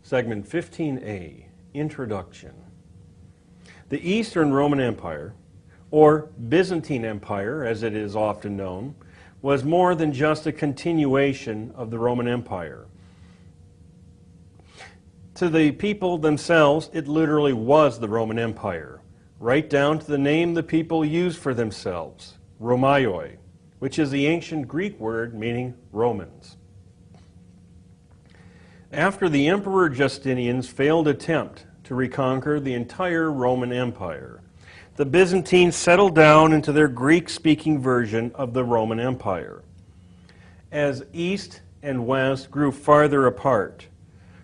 Segment 15A, Introduction. The Eastern Roman Empire, or Byzantine Empire as it is often known, was more than just a continuation of the Roman Empire. To the people themselves, it literally was the Roman Empire, right down to the name the people used for themselves, Romaioi, which is the ancient Greek word meaning Romans. After the Emperor Justinian's failed attempt to reconquer the entire Roman Empire, the Byzantines settled down into their Greek-speaking version of the Roman Empire. As East and West grew farther apart,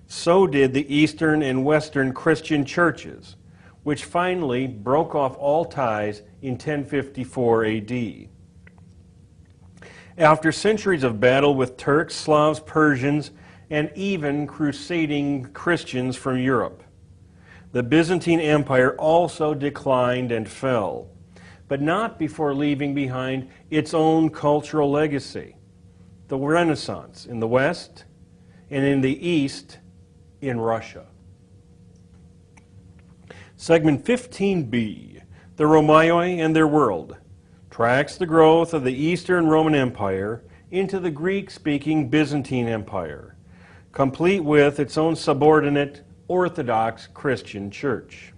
so did the Eastern and Western Christian churches, which finally broke off all ties in 1054 AD. After centuries of battle with Turks, Slavs, Persians, and even crusading Christians from Europe, the Byzantine Empire also declined and fell, but not before leaving behind its own cultural legacy, the Renaissance in the West, and in the East, in Russia. Segment 15B, the Romaioi and their world, tracks the growth of the Eastern Roman Empire into the Greek-speaking Byzantine Empire, complete with its own subordinate Orthodox Christian Church.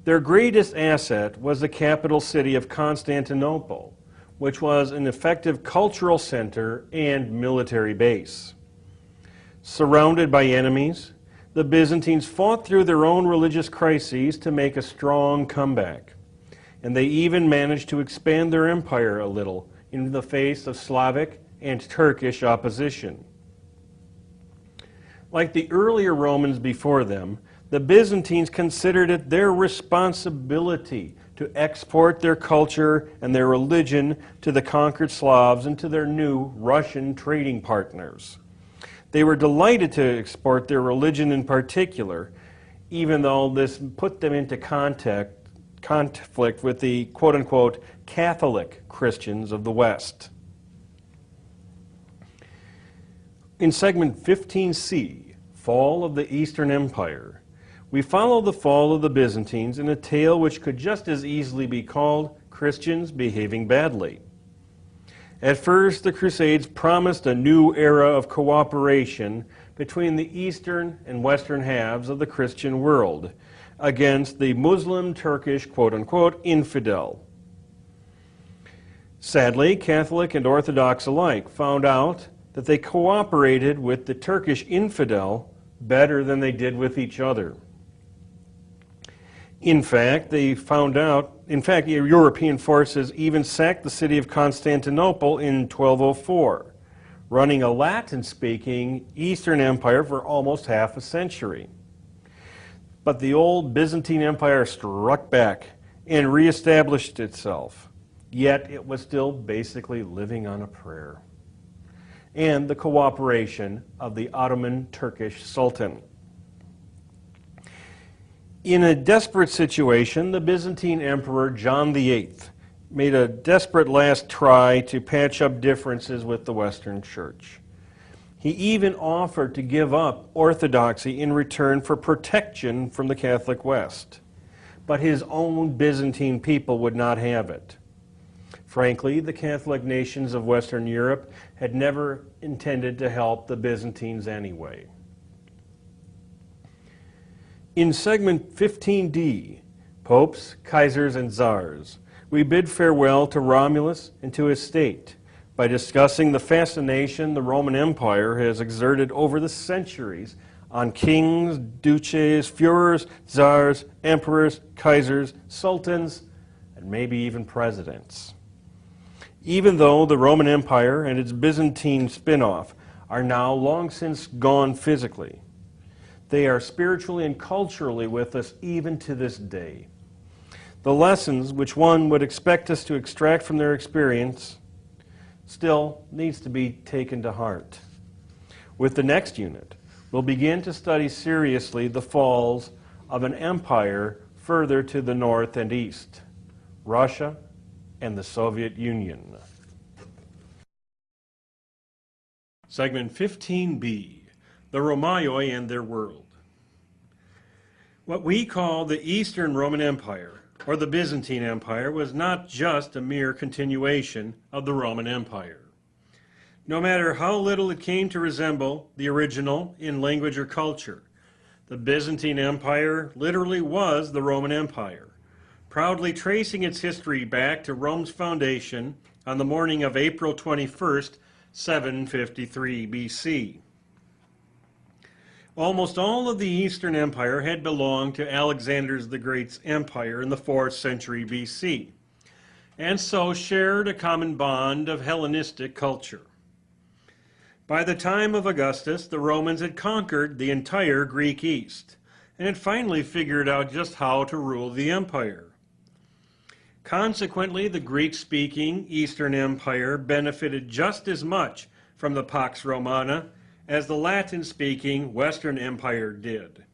Their greatest asset was the capital city of Constantinople, which was an effective cultural center and military base. Surrounded by enemies, the Byzantines fought through their own religious crises to make a strong comeback, and they even managed to expand their empire a little in the face of Slavic and Turkish opposition. Like the earlier Romans before them, the Byzantines considered it their responsibility to export their culture and their religion to the conquered Slavs and to their new Russian trading partners. They were delighted to export their religion in particular, even though this put them into conflict with the quote-unquote Catholic Christians of the West. In segment 15C, Fall of the Eastern Empire, we follow the fall of the Byzantines in a tale which could just as easily be called Christians Behaving Badly. At first, the Crusades promised a new era of cooperation between the eastern and western halves of the Christian world against the Muslim Turkish quote-unquote infidel. Sadly, Catholic and Orthodox alike found out that they cooperated with the Turkish infidel better than they did with each other. In fact, European forces even sacked the city of Constantinople in 1204, running a Latin-speaking Eastern Empire for almost half a century. But the old Byzantine Empire struck back and reestablished itself, yet it was still basically living on a prayer, and the cooperation of the Ottoman Turkish Sultan. In a desperate situation, the Byzantine Emperor John VIII made a desperate last try to patch up differences with the Western Church. He even offered to give up orthodoxy in return for protection from the Catholic West. But his own Byzantine people would not have it. Frankly, the Catholic nations of Western Europe had never intended to help the Byzantines anyway. In segment 15D, Popes, Kaisers, and Tsars, we bid farewell to Romulus and to his state by discussing the fascination the Roman Empire has exerted over the centuries on kings, duces, Führers, Tsars, emperors, Kaisers, sultans, and maybe even presidents. Even though the Roman Empire and its Byzantine spin-off are now long since gone physically, they are spiritually and culturally with us even to this day. The lessons which one would expect us to extract from their experience still needs to be taken to heart. With the next unit, we'll begin to study seriously the falls of an empire further to the north and east, Russia and the Soviet Union. Segment 15B, the Romaioi and their world. What we call the Eastern Roman Empire, or the Byzantine Empire, was not just a mere continuation of the Roman Empire. No matter how little it came to resemble the original in language or culture, the Byzantine Empire literally was the Roman Empire, proudly tracing its history back to Rome's foundation on the morning of April 21st, 753 BC. Almost all of the Eastern Empire had belonged to Alexander the Great's empire in the 4th century BC, and so shared a common bond of Hellenistic culture. By the time of Augustus, the Romans had conquered the entire Greek East, and had finally figured out just how to rule the empire. Consequently, the Greek-speaking Eastern Empire benefited just as much from the Pax Romana as the Latin-speaking Western Empire did.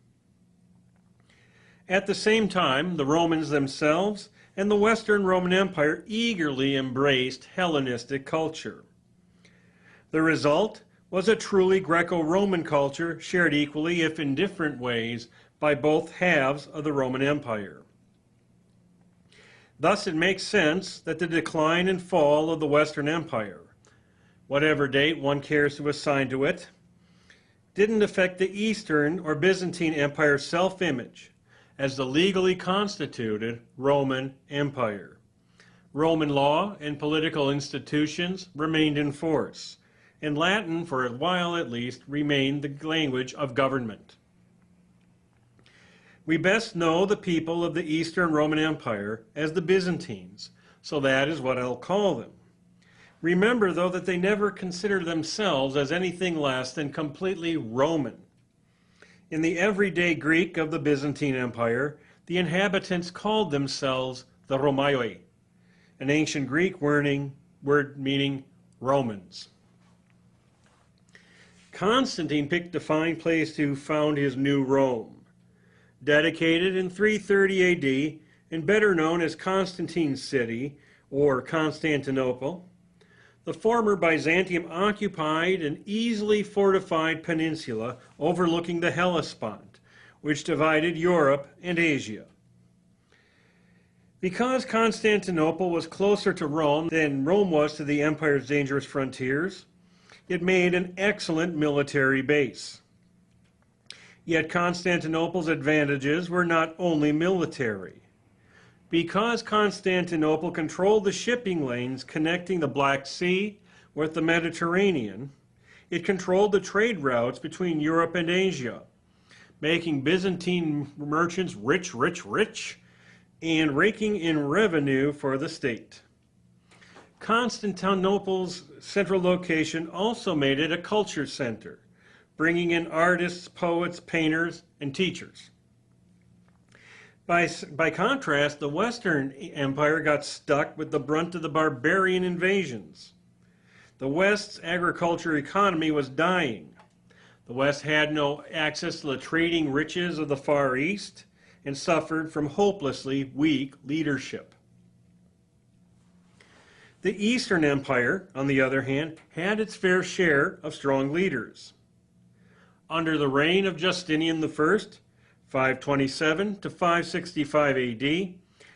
At the same time, the Romans themselves and the Western Roman Empire eagerly embraced Hellenistic culture. The result was a truly Greco-Roman culture shared equally, if in different ways, by both halves of the Roman Empire. Thus, it makes sense that the decline and fall of the Western Empire, whatever date one cares to assign to it, didn't affect the Eastern or Byzantine Empire's self-image as the legally constituted Roman Empire. Roman law and political institutions remained in force, and Latin, for a while at least, remained the language of government. We best know the people of the Eastern Roman Empire as the Byzantines, so that is what I'll call them. Remember, though, that they never considered themselves as anything less than completely Roman. In the everyday Greek of the Byzantine Empire, the inhabitants called themselves the Romaioi, an ancient Greek word meaning Romans. Constantine picked a fine place to found his new Rome. Dedicated in 330 AD and better known as Constantine's city, or Constantinople, the former Byzantium occupied an easily fortified peninsula overlooking the Hellespont, which divided Europe and Asia. Because Constantinople was closer to Rome than Rome was to the empire's dangerous frontiers, it made an excellent military base. Yet Constantinople's advantages were not only military. Because Constantinople controlled the shipping lanes connecting the Black Sea with the Mediterranean, it controlled the trade routes between Europe and Asia, making Byzantine merchants rich, and raking in revenue for the state. Constantinople's central location also made it a culture center, bringing in artists, poets, painters, and teachers. By contrast, the Western Empire got stuck with the brunt of the barbarian invasions. The West's agriculture economy was dying. The West had no access to the trading riches of the Far East and suffered from hopelessly weak leadership. The Eastern Empire, on the other hand, had its fair share of strong leaders. Under the reign of Justinian I, 527 to 565 AD,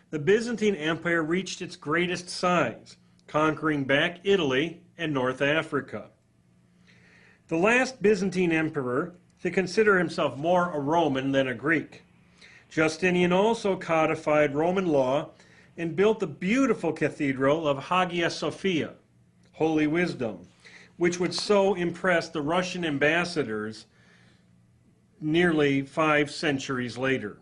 the Byzantine Empire reached its greatest size, conquering back Italy and North Africa. The last Byzantine emperor to consider himself more a Roman than a Greek, Justinian also codified Roman law and built the beautiful cathedral of Hagia Sophia, Holy Wisdom, which would so impress the Russian ambassadors nearly 5 centuries later.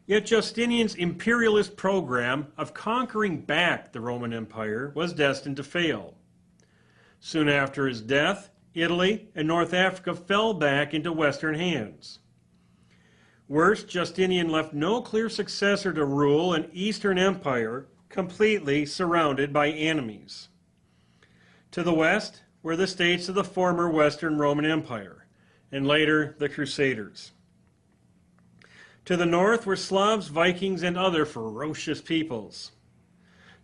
Yet Justinian's imperialist program of conquering back the Roman Empire was destined to fail. Soon after his death, Italy and North Africa fell back into Western hands. Worse, Justinian left no clear successor to rule an Eastern Empire completely surrounded by enemies. To the west were the states of the former Western Roman Empire, and later the Crusaders. To the north were Slavs, Vikings, and other ferocious peoples.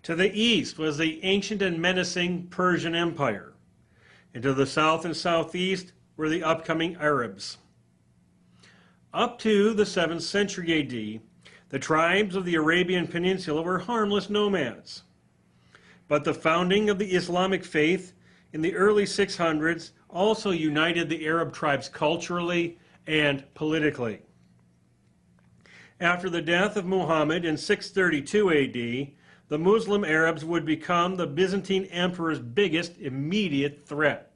To the east was the ancient and menacing Persian Empire, and to the south and southeast were the upcoming Arabs. Up to the 7th century AD, the tribes of the Arabian Peninsula were harmless nomads. But the founding of the Islamic faith in the early 600s also united the Arab tribes culturally and politically. After the death of Muhammad in 632 AD, the Muslim Arabs would become the Byzantine emperor's biggest immediate threat.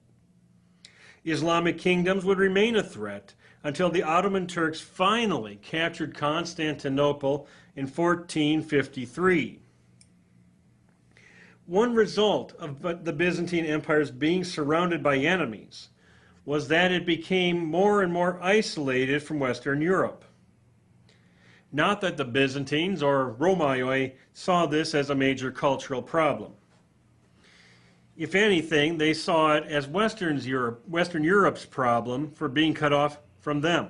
Islamic kingdoms would remain a threat until the Ottoman Turks finally captured Constantinople in 1453. One result of the Byzantine Empire's being surrounded by enemies was that it became more and more isolated from Western Europe. Not that the Byzantines or Romaioi saw this as a major cultural problem. If anything, they saw it as Western Europe's problem for being cut off from them.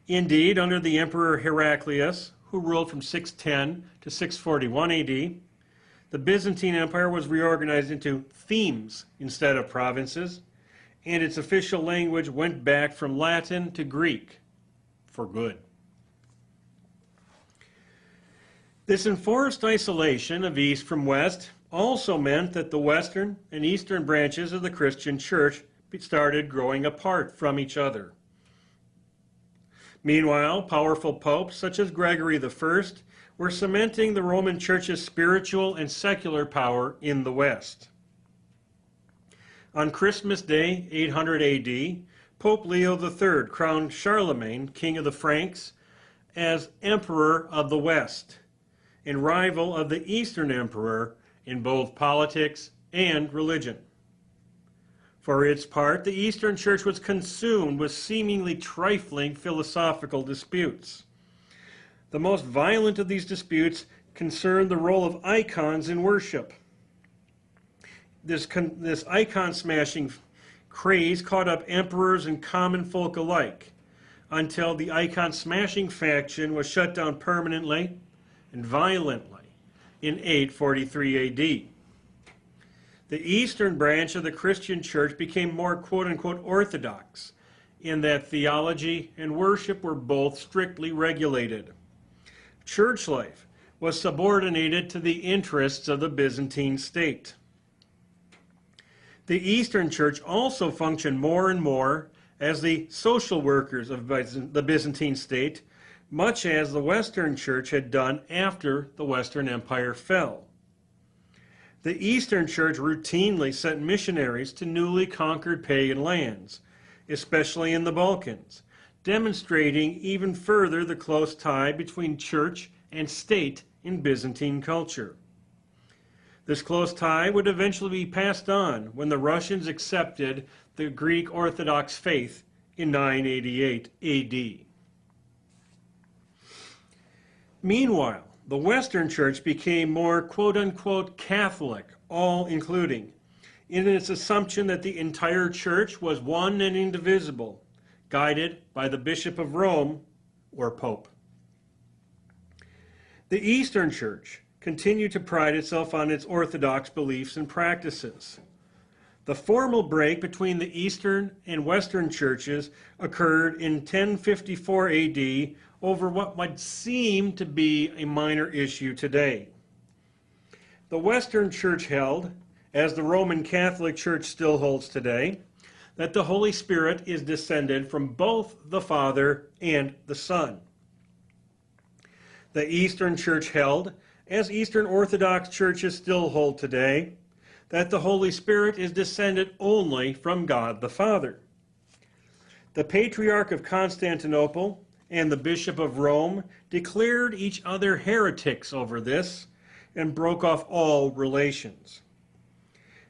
Indeed, under the Emperor Heraclius, who ruled from 610 to 641 AD, the Byzantine Empire was reorganized into themes instead of provinces, and its official language went back from Latin to Greek for good. This enforced isolation of East from West also meant that the Western and Eastern branches of the Christian Church started growing apart from each other. Meanwhile, powerful popes such as Gregory I were cementing the Roman Church's spiritual and secular power in the West. On Christmas Day, 800 AD, Pope Leo III crowned Charlemagne, king of the Franks, as Emperor of the West, and rival of the Eastern Emperor in both politics and religion. For its part, the Eastern Church was consumed with seemingly trifling philosophical disputes. The most violent of these disputes concerned the role of icons in worship. This icon-smashing craze caught up emperors and common folk alike, until the icon-smashing faction was shut down permanently and violently in 843 AD. The Eastern branch of the Christian Church became more quote-unquote orthodox, in that theology and worship were both strictly regulated. Church life was subordinated to the interests of the Byzantine state. The Eastern Church also functioned more and more as the social workers of the Byzantine state, much as the Western Church had done after the Western Empire fell. The Eastern Church routinely sent missionaries to newly conquered pagan lands, especially in the Balkans, demonstrating even further the close tie between church and state in Byzantine culture. This close tie would eventually be passed on when the Russians accepted the Greek Orthodox faith in 988 AD. Meanwhile, the Western Church became more quote-unquote Catholic, all-including, in its assumption that the entire church was one and indivisible, guided by the Bishop of Rome, or Pope. The Eastern Church continued to pride itself on its Orthodox beliefs and practices. The formal break between the Eastern and Western churches occurred in 1054 AD over what might seem to be a minor issue today. The Western Church held, as the Roman Catholic Church still holds today, that the Holy Spirit is descended from both the Father and the Son. The Eastern Church held, as Eastern Orthodox churches still hold today, that the Holy Spirit is descended only from God the Father. The Patriarch of Constantinople and the Bishop of Rome declared each other heretics over this and broke off all relations.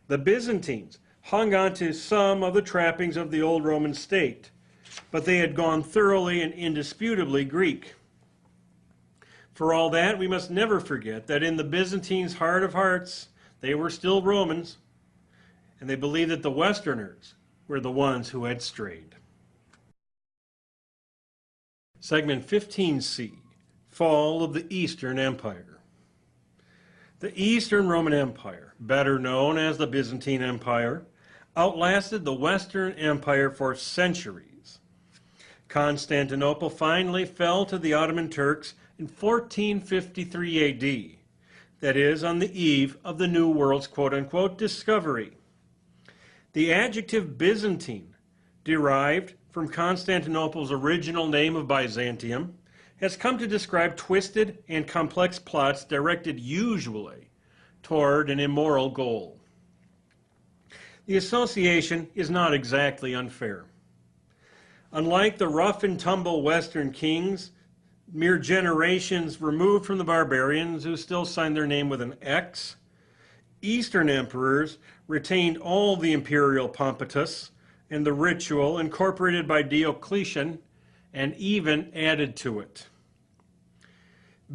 The Byzantines hung on to some of the trappings of the old Roman state, but they had gone thoroughly and indisputably Greek. For all that, we must never forget that in the Byzantines' heart of hearts, they were still Romans, and they believed that the Westerners were the ones who had strayed. Segment 15C, Fall of the Eastern Empire. The Eastern Roman Empire, better known as the Byzantine Empire, outlasted the Western Empire for centuries. Constantinople finally fell to the Ottoman Turks in 1453 AD, that is, on the eve of the New World's quote-unquote discovery. The adjective Byzantine, derived from Constantinople's original name of Byzantium, has come to describe twisted and complex plots directed usually toward an immoral goal. The association is not exactly unfair. Unlike the rough-and-tumble Western kings, mere generations removed from the barbarians who still sign their name with an X, Eastern emperors retained all the imperial pompitus and the ritual incorporated by Diocletian and even added to it.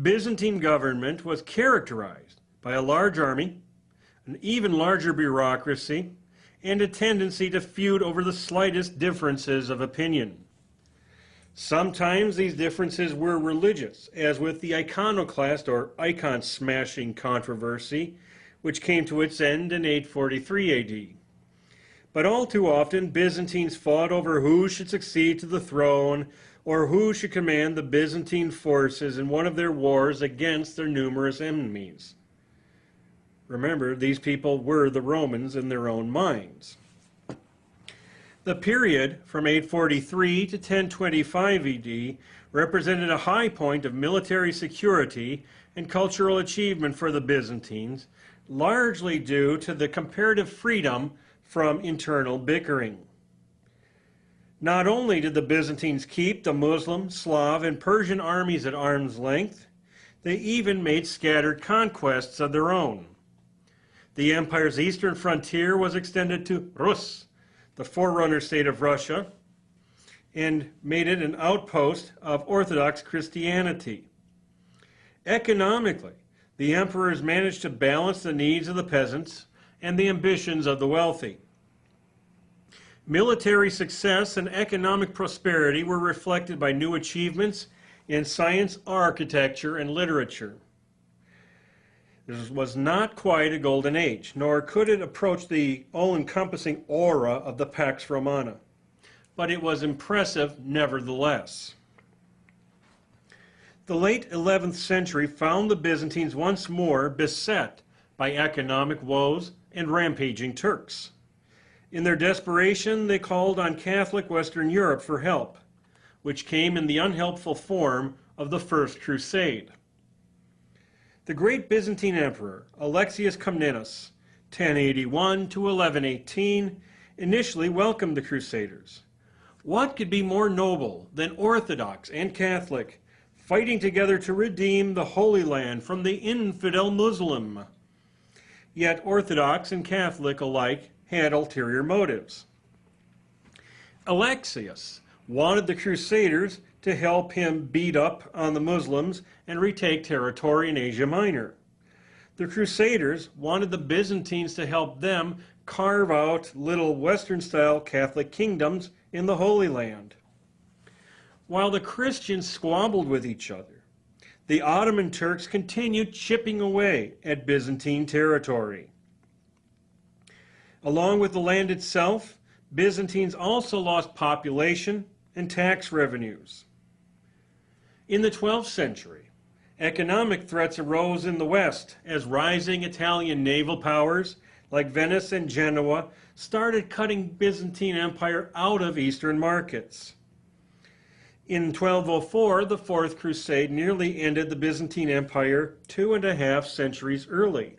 Byzantine government was characterized by a large army, an even larger bureaucracy, and a tendency to feud over the slightest differences of opinion. Sometimes these differences were religious, as with the iconoclast or icon-smashing controversy, which came to its end in 843 AD. But all too often, Byzantines fought over who should succeed to the throne or who should command the Byzantine forces in one of their wars against their numerous enemies. Remember, these people were the Romans in their own minds. The period from 843 to 1025 AD represented a high point of military security and cultural achievement for the Byzantines, largely due to the comparative freedom from internal bickering. Not only did the Byzantines keep the Muslim, Slav, and Persian armies at arm's length, they even made scattered conquests of their own. The empire's eastern frontier was extended to Rus, the forerunner state of Russia, and made it an outpost of Orthodox Christianity. Economically, the emperors managed to balance the needs of the peasants and the ambitions of the wealthy. Military success and economic prosperity were reflected by new achievements in science, architecture, and literature. This was not quite a golden age, nor could it approach the all-encompassing aura of the Pax Romana, but it was impressive nevertheless. The late 11th century found the Byzantines once more beset by economic woes and rampaging Turks. In their desperation, they called on Catholic Western Europe for help, which came in the unhelpful form of the First Crusade. The great Byzantine Emperor, Alexius Comnenus, 1081 to 1118, initially welcomed the Crusaders. What could be more noble than Orthodox and Catholic fighting together to redeem the Holy Land from the infidel Muslim? Yet Orthodox and Catholic alike had ulterior motives. Alexius wanted the Crusaders to help him beat up on the Muslims and retake territory in Asia Minor. The Crusaders wanted the Byzantines to help them carve out little Western-style Catholic kingdoms in the Holy Land. While the Christians squabbled with each other, the Ottoman Turks continued chipping away at Byzantine territory. Along with the land itself, Byzantines also lost population and tax revenues. In the 12th century, economic threats arose in the West as rising Italian naval powers like Venice and Genoa started cutting Byzantine Empire out of Eastern markets. In 1204, the Fourth Crusade nearly ended the Byzantine Empire 2.5 centuries early.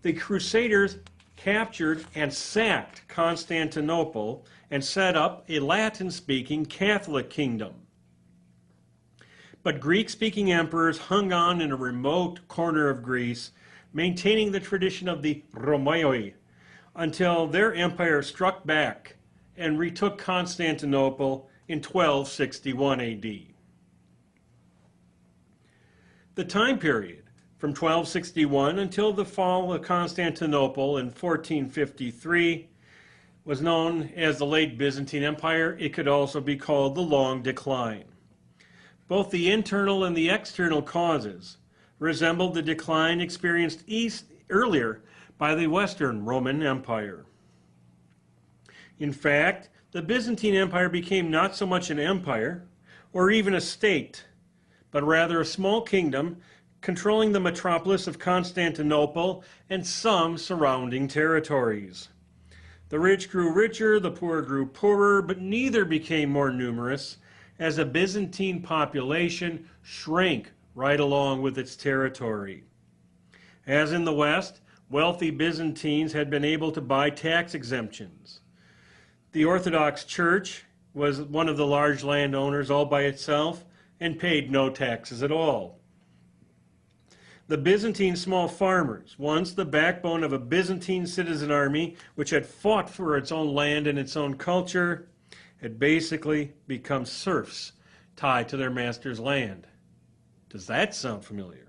The Crusaders captured and sacked Constantinople and set up a Latin-speaking Catholic kingdom. But Greek-speaking emperors hung on in a remote corner of Greece, maintaining the tradition of the Romaioi, until their empire struck back and retook Constantinople in 1261 AD. The time period from 1261 until the fall of Constantinople in 1453 was known as the Late Byzantine Empire. It could also be called the Long Decline. Both the internal and the external causes resembled the decline experienced earlier by the Western Roman Empire. In fact, the Byzantine Empire became not so much an empire or even a state, but rather a small kingdom controlling the metropolis of Constantinople and some surrounding territories. The rich grew richer, the poor grew poorer, but neither became more numerous, as the Byzantine population shrank right along with its territory. As in the West, wealthy Byzantines had been able to buy tax exemptions. The Orthodox Church was one of the large landowners all by itself and paid no taxes at all. The Byzantine small farmers, once the backbone of a Byzantine citizen army which had fought for its own land and its own culture, had basically become serfs tied to their master's land. Does that sound familiar?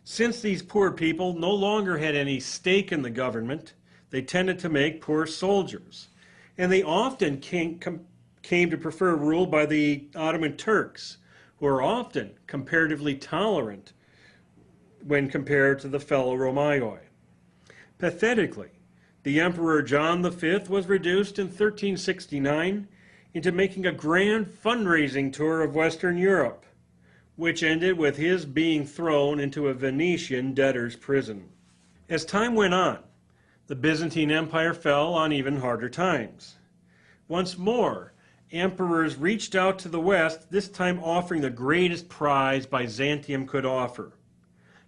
Since these poor people no longer had any stake in the government, they tended to make poor soldiers, and they often came to prefer rule by the Ottoman Turks, who are often comparatively tolerant when compared to the fellow Romaioi. Pathetically, the Emperor John V was reduced in 1369 into making a grand fundraising tour of Western Europe, which ended with his being thrown into a Venetian debtor's prison. As time went on, the Byzantine Empire fell on even harder times. Once more, emperors reached out to the West, this time offering the greatest prize Byzantium could offer: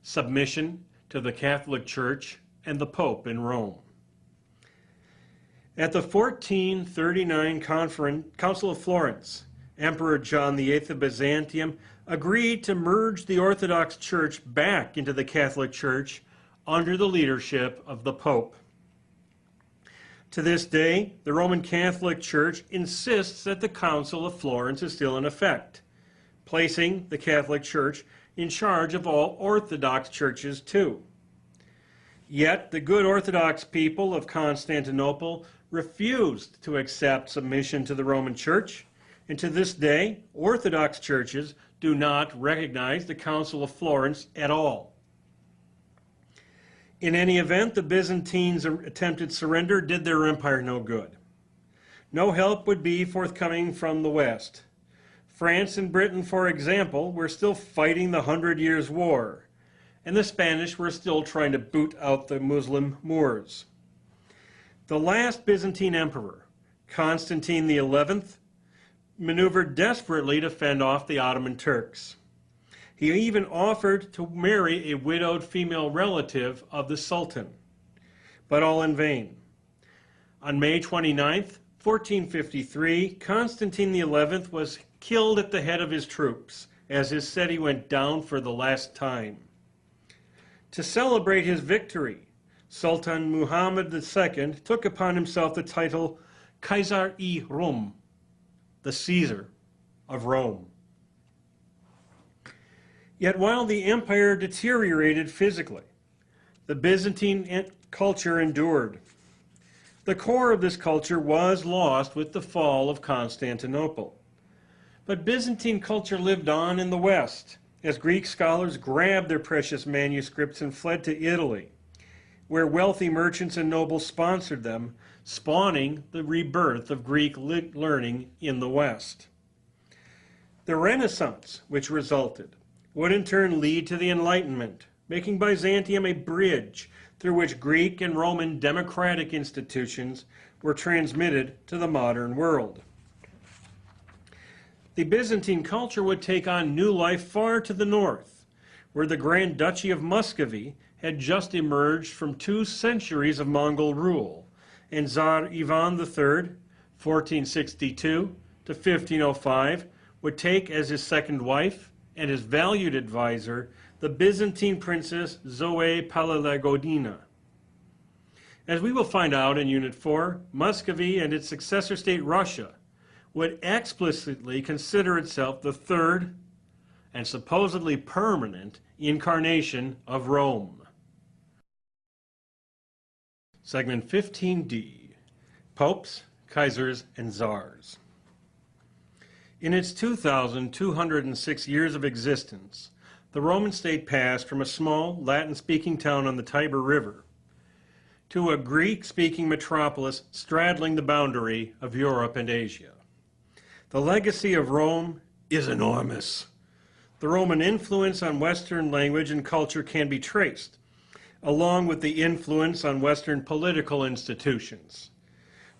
submission to the Catholic Church and the Pope in Rome. At the 1439 Council of Florence, Emperor John VIII of Byzantium agreed to merge the Orthodox Church back into the Catholic Church under the leadership of the Pope. To this day, the Roman Catholic Church insists that the Council of Florence is still in effect, placing the Catholic Church in charge of all Orthodox churches too. Yet the good Orthodox people of Constantinople refused to accept submission to the Roman Church, and to this day, Orthodox churches do not recognize the Council of Florence at all. In any event, the Byzantines' attempted surrender did their empire no good. No help would be forthcoming from the West. France and Britain, for example, were still fighting the 100 Years' War, and the Spanish were still trying to boot out the Muslim Moors. The last Byzantine emperor, Constantine XI, maneuvered desperately to fend off the Ottoman Turks. He even offered to marry a widowed female relative of the Sultan, but all in vain. On May 29, 1453, Constantine XI was killed at the head of his troops as his city went down for the last time. To celebrate his victory, Sultan Muhammad II took upon himself the title Kaiser-i-Rom, the Caesar of Rome. Yet while the empire deteriorated physically, the Byzantine culture endured. The core of this culture was lost with the fall of Constantinople. But Byzantine culture lived on in the West, as Greek scholars grabbed their precious manuscripts and fled to Italy, where wealthy merchants and nobles sponsored them, spawning the rebirth of Greek learning in the West. The Renaissance, which resulted, would in turn lead to the Enlightenment, making Byzantium a bridge through which Greek and Roman democratic institutions were transmitted to the modern world. The Byzantine culture would take on new life far to the north, where the Grand Duchy of Muscovy had just emerged from 2 centuries of Mongol rule, and Tsar Ivan III, 1462 to 1505, would take as his second wife and his valued advisor the Byzantine princess Zoe Palaiologina. As we will find out in Unit 4, Muscovy and its successor state Russia would explicitly consider itself the third and supposedly permanent incarnation of Rome. Segment 15D, Popes, Kaisers, and Tsars. In its 2,206 years of existence, the Roman state passed from a small Latin-speaking town on the Tiber River to a Greek-speaking metropolis straddling the boundary of Europe and Asia. The legacy of Rome is enormous. The Roman influence on Western language and culture can be traced, along with the influence on Western political institutions.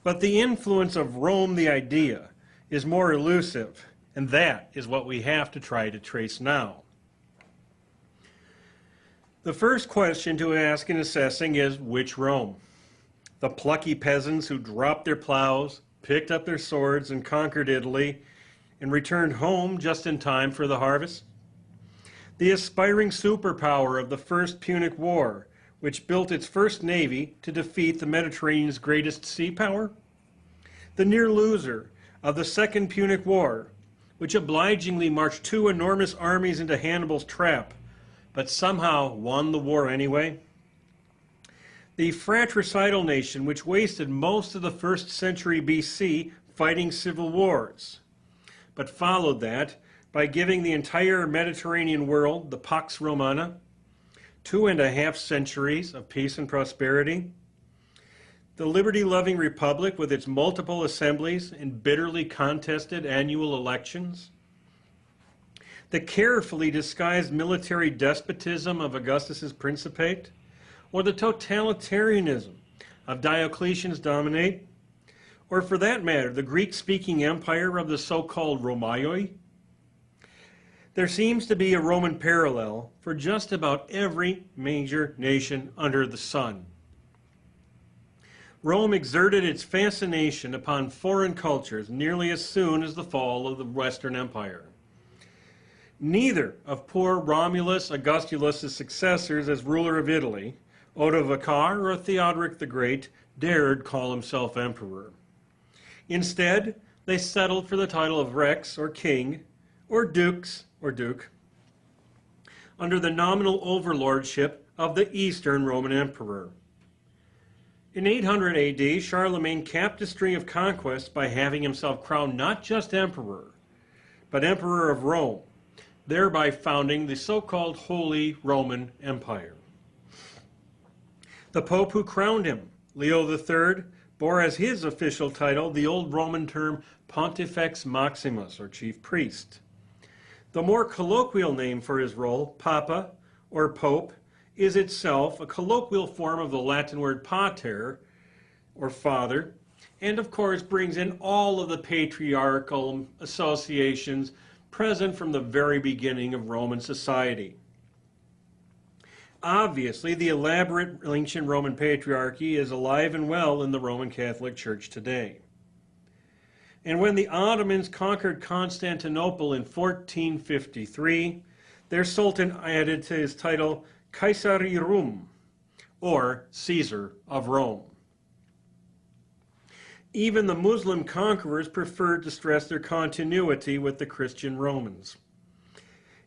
But the influence of Rome, the idea, is more elusive, and that is what we have to try to trace now. The first question to ask in assessing is, which Rome? The plucky peasants who dropped their plows, picked up their swords, and conquered Italy, and returned home just in time for the harvest? The aspiring superpower of the First Punic War, which built its first navy to defeat the Mediterranean's greatest sea power? The near loser of the Second Punic War, which obligingly marched two enormous armies into Hannibal's trap, but somehow won the war anyway? The fratricidal nation which wasted most of the 1st century BC fighting civil wars, but followed that by giving the entire Mediterranean world the Pax Romana, 2.5 centuries of peace and prosperity? The liberty-loving republic with its multiple assemblies and bitterly contested annual elections? The carefully disguised military despotism of Augustus's principate? Or the totalitarianism of Diocletian's dominate? Or for that matter, the Greek-speaking empire of the so-called Romaioi? There seems to be a Roman parallel for just about every major nation under the sun. Rome exerted its fascination upon foreign cultures nearly as soon as the fall of the Western Empire. Neither of poor Romulus Augustulus' successors as ruler of Italy, Odovacar or Theodoric the Great, dared call himself emperor. Instead, they settled for the title of Rex or king, or dux or duke, under the nominal overlordship of the Eastern Roman Emperor. In 800 AD, Charlemagne capped a string of conquests by having himself crowned not just emperor, but Emperor of Rome, thereby founding the so-called Holy Roman Empire. The Pope who crowned him, Leo III, bore as his official title the old Roman term Pontifex Maximus, or chief priest. The more colloquial name for his role, Papa, or Pope, is itself a colloquial form of the Latin word pater, or father, and of course brings in all of the patriarchal associations present from the very beginning of Roman society. Obviously, the elaborate ancient Roman patriarchy is alive and well in the Roman Catholic Church today. And when the Ottomans conquered Constantinople in 1453, their Sultan added to his title Caesari Rum, or Caesar of Rome. Even the Muslim conquerors preferred to stress their continuity with the Christian Romans.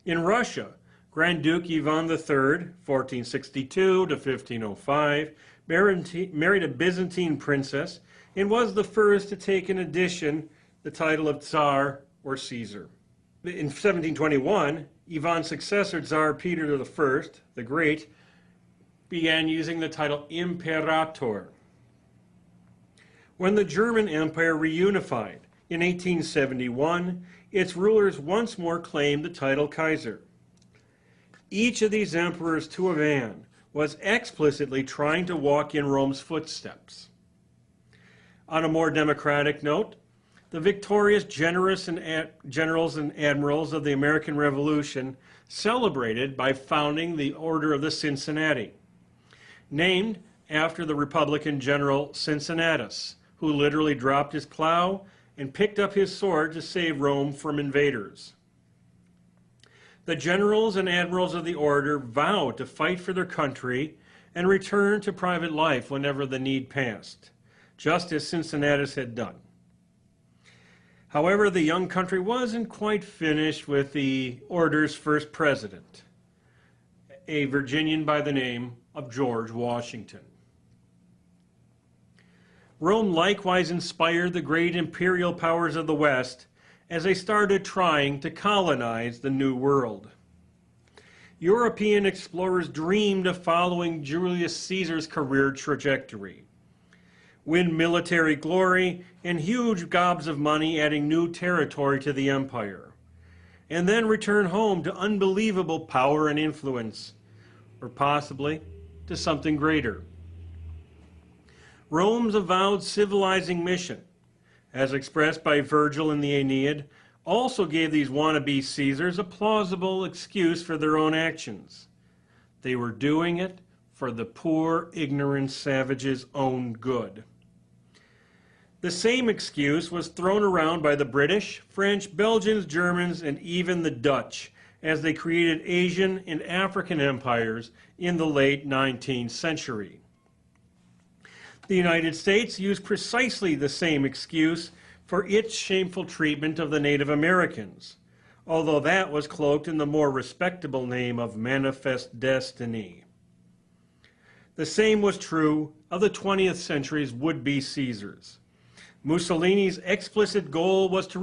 In Russia, Grand Duke Ivan III, 1462 to 1505, married a Byzantine princess and was the first to take in addition the title of Tsar or Caesar. In 1721, Ivan's successor, Tsar Peter I, the Great, began using the title Imperator. When the German Empire reunified in 1871, its rulers once more claimed the title Kaiser. Each of these emperors to a man was explicitly trying to walk in Rome's footsteps. On a more democratic note, the victorious generals and admirals of the American Revolution celebrated by founding the Order of the Cincinnati, named after the Republican general Cincinnatus, who literally dropped his plow and picked up his sword to save Rome from invaders. The generals and admirals of the order vowed to fight for their country and return to private life whenever the need passed, just as Cincinnatus had done. However, the young country wasn't quite finished with the order's first president, a Virginian by the name of George Washington. Rome likewise inspired the great imperial powers of the West as they started trying to colonize the New World. European explorers dreamed of following Julius Caesar's career trajectory. Win military glory and huge gobs of money, adding new territory to the empire. And then return home to unbelievable power and influence, or possibly to something greater. Rome's avowed civilizing mission, as expressed by Virgil in the Aeneid, also gave these wannabe Caesars a plausible excuse for their own actions. They were doing it for the poor, ignorant savages' own good. The same excuse was thrown around by the British, French, Belgians, Germans, and even the Dutch as they created Asian and African empires in the late 19th century. The United States used precisely the same excuse for its shameful treatment of the Native Americans, although that was cloaked in the more respectable name of manifest destiny. The same was true of the 20th century's would-be Caesars. Mussolini's explicit goal was to